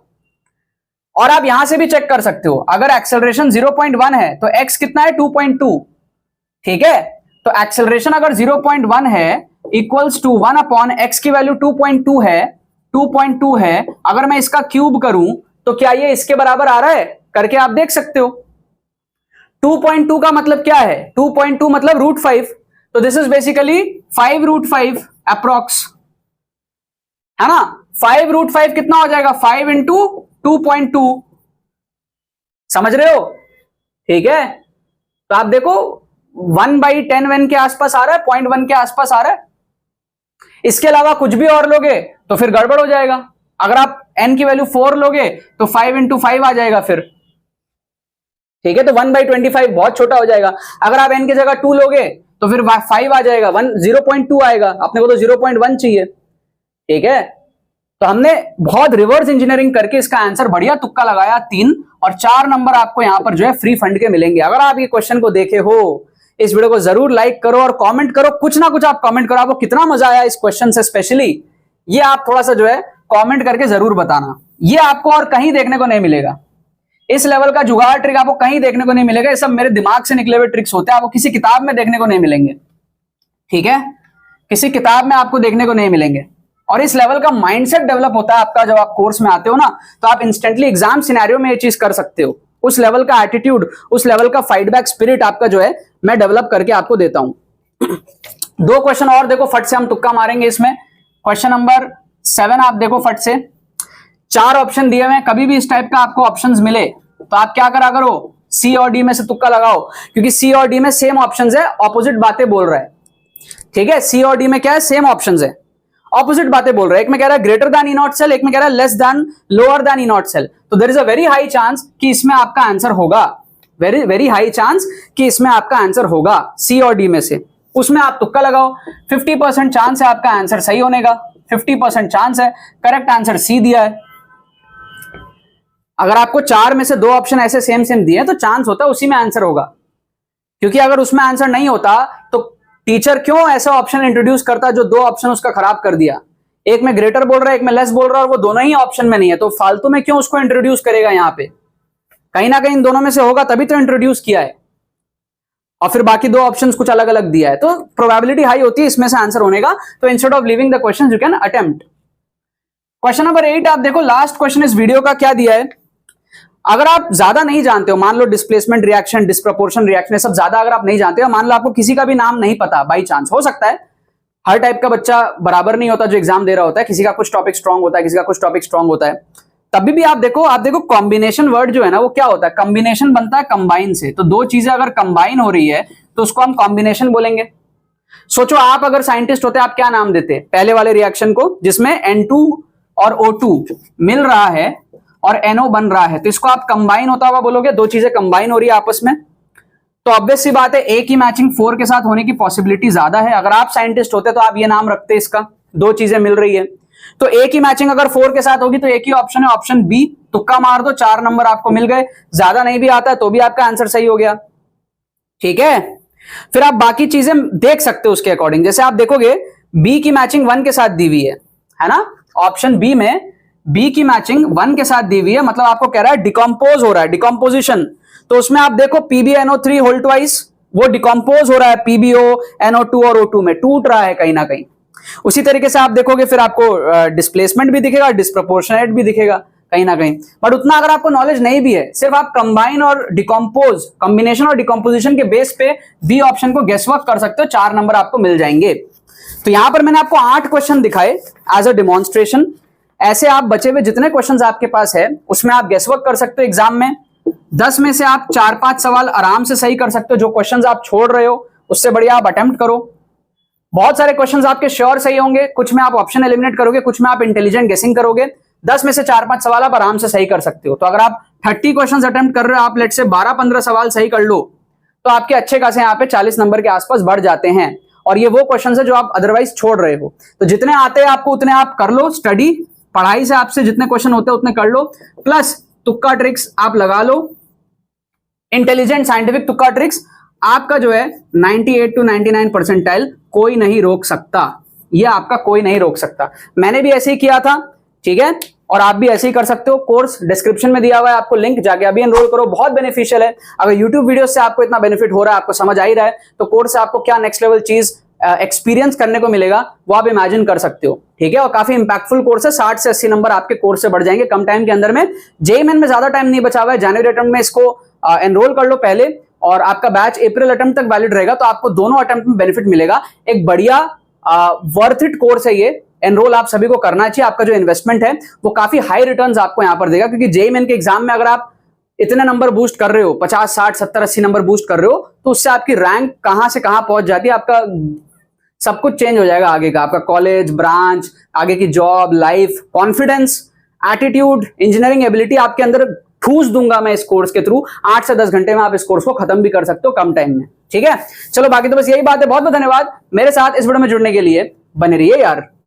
और आप यहां से भी चेक कर सकते हो, अगर एक्सेलरेशन 0.1 है तो x कितना है 2.2। ठीक है, तो एक्सेलरेशन अगर 0.1 है इक्वल्स टू 1 अपॉन x की वैल्यू 2.2 है। अगर मैं इसका क्यूब करूं तो क्या ये इसके बराबर आ रहा है? करके आप देख सकते हो। 2.2 का मतलब क्या है? 2.2 मतलब √5, तो दिस इज बेसिकली 5√5 अप्रॉक्स, है ना? 5√5 कितना हो जाएगा? 5 इंटू 2.2, समझ रहे हो? ठीक है, तो आप देखो 1/10 के आसपास आ रहा है, 0.1 के आसपास आ रहा है। इसके अलावा कुछ भी और लोगे तो फिर गड़बड़ हो जाएगा। अगर आप n की वैल्यू 4 लोगे तो 5 इंटू 5 आ जाएगा फिर। ठीक है, तो 1/25 बहुत छोटा हो जाएगा। अगर आप n की जगह 2 लोगे तो फिर 5 आ जाएगा, 0.2 आएगा, अपने को तो 0.1 चाहिए। ठीक है, तो हमने बहुत रिवर्स इंजीनियरिंग करके इसका आंसर बढ़िया तुक्का लगाया 3, और 4 नंबर आपको यहां पर जो है फ्री फंड के मिलेंगे। अगर आप ये क्वेश्चन को देखे हो इस वीडियो को जरूर लाइक करो और कमेंट करो, कुछ ना कुछ आप कमेंट करो, आपको कितना मजा आया इस क्वेश्चन से स्पेशली, ये आप थोड़ा सा जो है कमेंट करके जरूर बताना। ये आपको और कहीं देखने को नहीं मिलेगा, इस लेवल का जुगाड़ ट्रिक आपको कहीं देखने को नहीं मिलेगा। ये सब मेरे दिमाग से निकले हुए ट्रिक्स होते हैं, आपको किसी किताब में देखने को नहीं मिलेंगे, ठीक है, किसी किताब में आपको देखने को नहीं मिलेंगे। और इस लेवल का माइंडसेट डेवलप होता है आपका जब आप कोर्स में आते हो ना, तो आप इंस्टेंटली एग्जाम सिनेरियो में ये चीज कर सकते हो। उस लेवल का एटीट्यूड, उस लेवल का फाइटबैक स्पिरिट आपका जो है मैं डेवलप करके आपको देता हूं। 2 क्वेश्चन और देखो, फट से हम तुक्का मारेंगे इसमें। क्वेश्चन नंबर 7 आप देखो फट से, 4 ऑप्शन दिए हुए हैं। कभी भी इस टाइप का आपको ऑप्शंस मिले तो आप क्या करा करो, सी और डी में से तुक्का लगाओ, क्योंकि सी और डी में सेम ऑप्शंस है, ऑपोजिट बातें बोल रहा है, ठीक है। सी और डी में क्या है, सेम ऑप्शंस है, ऑपोजिट बातें बोल रहा है। एक में कह रहा है greater than E naught cell, एक में कह रहा है less than lower than E naught cell. तो there is a very high chance कि इसमें आपका आंसर होगा, वेरी वेरी हाई चांस कि इसमें आपका आंसर होगा सी और डी में से। उसमें आप तुक्का लगाओ, 50% चांस है आपका आंसर सही होने का, 50% चांस है। करेक्ट आंसर सी दिया है। अगर आपको 4 में से 2 ऑप्शन ऐसे सेम सेम दिए तो चांस होता है उसी में आंसर होगा, क्योंकि अगर उसमें आंसर नहीं होता तो टीचर क्यों ऐसा ऑप्शन इंट्रोड्यूस करता जो 2 ऑप्शन उसका खराब कर दिया। एक में ग्रेटर बोल रहा है, एक में लेस बोल रहा है, और वो दोनों ही ऑप्शन में नहीं है, तो फालतू में क्यों उसको इंट्रोड्यूस करेगा। यहां पे कहीं ना कहीं इन दोनों में से होगा, तभी तो इंट्रोड्यूस किया है, और फिर बाकी 2 ऑप्शंस कुछ अलग अलग दिया है, तो प्रोबेबिलिटी हाई होती है इसमें से आंसर होने का। तो instead of leaving the question you can attempt. Question number 8 आप देखो, लास्ट क्वेश्चन इस वीडियो का क्या दिया है। अगर आप ज्यादा नहीं जानते हो, मान लो डिस्प्लेसमेंट रिएक्शन, डिस्प्रपोर्शन रिएक्शन, सब ज्यादा अगर आप नहीं जानते हो, मान लो आपको किसी का भी नाम नहीं पता, बाई चांस हो सकता है, हर टाइप का बच्चा बराबर नहीं होता जो एग्जाम दे रहा होता है, किसी का कुछ टॉपिक स्ट्रांग होता है, किसी का कुछ टॉपिक स्ट्रांग होता है, तभी भी आप देखो कॉम्बिनेशन वर्ड जो है ना वो क्या होता है, कॉम्बिनेशन बनता है कंबाइन से। तो 2 चीजें अगर कंबाइन हो रही है तो उसको हम कॉम्बिनेशन बोलेंगे। सोचो आप अगर साइंटिस्ट होते आप क्या नाम देते पहले वाले रिएक्शन को, जिसमें N2 और O2 मिल रहा है और NO बन रहा है, तो इसको आप कंबाइन होता हुआ बोलोगे। 2 चीजें कंबाइन हो रही है आपस में, तो ऑब्वियस सी बात है ए की मैचिंग 4 के साथ होने की पॉसिबिलिटी ज्यादा है। अगर आप साइंटिस्ट होते तो आप ये नाम रखते इसका, 2 चीजें मिल रही है, तो ए की मैचिंग अगर 4 के साथ होगी तो एक ही ऑप्शन है, ऑप्शन बी। तुक्का मार दो, 4 नंबर आपको मिल गए। ज्यादा नहीं भी आता है तो भी आपका आंसर सही हो गया, ठीक है। फिर आप बाकी चीजें देख सकते हो उसके अकॉर्डिंग। जैसे आप देखोगे बी की मैचिंग 1 के साथ दी हुई है ना, ऑप्शन बी में बी की मैचिंग 1 के साथ दी हुई है, मतलब आपको कह रहा है डिकम्पोज हो रहा है, डिकम्पोजिशन। तो उसमें आप देखो PbNO3 होल ट्वाइस, वो डिकम्पोज हो रहा है, PbO NO2 और O2 में टूट रहा है कहीं ना कहीं। उसी तरीके से आप देखोगे फिर आपको डिस्प्लेसमेंट भी दिखेगा, डिस्प्रपोर्शनेट भी दिखेगा कहीं ना कहीं। बट उतना अगर आपको नॉलेज नहीं भी है, सिर्फ आप कंबाइन और डिकम्पोज, कॉम्बिनेशन और डिकम्पोजिशन के बेस पे बी ऑप्शन को गेस वर्क कर सकते हो, 4 नंबर आपको मिल जाएंगे। तो यहां पर मैंने आपको 8 क्वेश्चन दिखाए एज अ डिमॉन्स्ट्रेशन। ऐसे आप बचे हुए जितने क्वेश्चंस आपके पास है उसमें आप गेस वर्क कर सकते हो एग्जाम में। 10 में से आप 4-5 सवाल आराम से सही कर सकते हो, जो क्वेश्चंस आप छोड़ रहे हो उससे बढ़िया आप अटेम्प्ट करो। बहुत सारे क्वेश्चंस आपके श्योर सही होंगे, कुछ में आप ऑप्शन एलिमिनेट करोगे, कुछ में आप इंटेलिजेंट गेसिंग करोगे। 10 में से 4-5 सवाल आप आराम से सही कर सकते हो। तो अगर आप 30 क्वेश्चंस अटेम्प्ट कर रहे हो, आप लेट से 12-15 सवाल सही कर लो तो आपके अच्छे खासे यहाँ पे 40 नंबर के आसपास बढ़ जाते हैं। और ये वो क्वेश्चन है जो आप अदरवाइज छोड़ रहे हो। तो जितने आते हैं आपको उतने आप कर लो स्टडी, पढ़ाई से आपसे जितने क्वेश्चन होते हैं उतने कर लो, प्लस तुक्का ट्रिक्स आप लगा लो, इंटेलिजेंट साइंटिफिक तुक्का ट्रिक्स। आपका जो है 98 to 99 परसेंटाइल कोई नहीं रोक सकता, ये आपका कोई नहीं रोक सकता। मैंने भी ऐसे ही किया था, ठीक है, और आप भी ऐसे ही कर सकते हो। कोर्स डिस्क्रिप्शन में दिया हुआ है, आपको लिंक, जाके अभी एनरोल करो, बहुत बेनिफिशियल है। अगर यूट्यूब वीडियो से आपको इतना बेनिफिट हो रहा है, आपको समझ आ ही रहा है, तो कोर्स से आपको क्या नेक्स्ट लेवल चीज एक्सपीरियंस करने को मिलेगा वो आप इमेजिन कर सकते हो, ठीक है। और काफी इंपैक्टफुल कोर्स है, 60 से 80 नंबर आपके कोर्स से बढ़ जाएंगे कम टाइम के अंदर में। जेईई मेन में ज्यादा टाइम नहीं बचा हुआ है, जनवरी अटेम्प्ट में इसको एनरोल कर लो पहले, और आपका बैच अप्रैल अटेम्प्ट तक वैलिड रहेगा, तो आपको दोनों अटेम्प्ट में बेनिफिट मिलेगा। एक बढ़िया वर्थ इट कोर्स है ये, एनरोल आप सभी को करना चाहिए। आपका जो इन्वेस्टमेंट है वो काफी हाई रिटर्न्स आपको यहां पर देगा, क्योंकि जेईई मेन के एग्जाम में अगर आप इतने नंबर बूस्ट कर रहे हो, 50, 60, 70, 80 नंबर बूस्ट कर रहे हो, तो उससे आपकी रैंक कहां से कहां पहुंच जाती है, आपका सब कुछ चेंज हो जाएगा आगे का, आपका कॉलेज, ब्रांच, आगे की job, life, confidence, attitude, engineering ability आपके अंदर ठूस दूंगा मैं इस कोर्स के थ्रू। 8 से 10 घंटे में आप इस कोर्स को खत्म भी कर सकते हो कम टाइम में, ठीक है। चलो बाकी तो बस यही बात है। बहुत बहुत धन्यवाद मेरे साथ इस वीडियो में जुड़ने के लिए, बने रहिए यार।